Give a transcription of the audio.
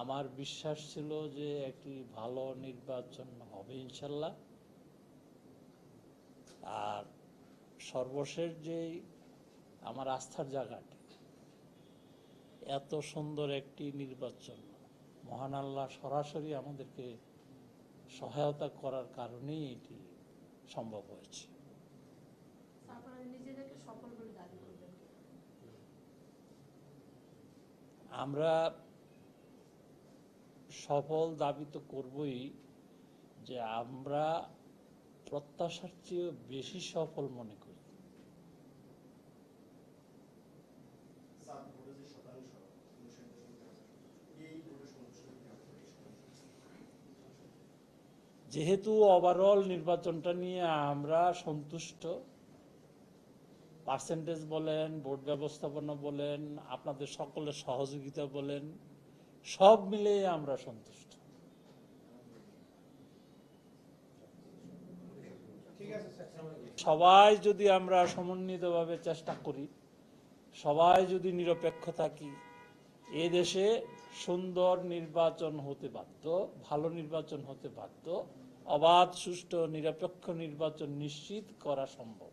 আমার বিশ্বাস ছিল যে একটি ভালো নির্বাচন হবে ইনশাল্লাহ। আর সর্বশেষ যে আমার আস্থার জায়গাটি, এত সুন্দর একটি নির্বাচন মহান আল্লাহ সরাসরি আমাদেরকে সহায়তা করার কারণেই এটি সম্ভব হয়েছে। আমরা সফল দাবি তো করবই, যে আমরা প্রত্যাশার চেয়ে বেশি সফল মনে করি। যেহেতু ওভারঅল নির্বাচনটা নিয়ে আমরা সন্তুষ্ট, পার্সেন্টেজ বলেন, ভোট ব্যবস্থাপনা বলেন, আপনাদের সকলের সহযোগিতা বলেন, সব মিলিয়ে আমরা সন্তুষ্ট। সবাই যদি আমরা সমন্বিতভাবে চেষ্টা করি, সবাই যদি নিরপেক্ষ থাকি, এ দেশে সুন্দর নির্বাচন হতে বাধ্য, ভালো নির্বাচন হতে বাধ্য, অবাধ সুষ্ঠু নিরপেক্ষ নির্বাচন নিশ্চিত করা সম্ভব।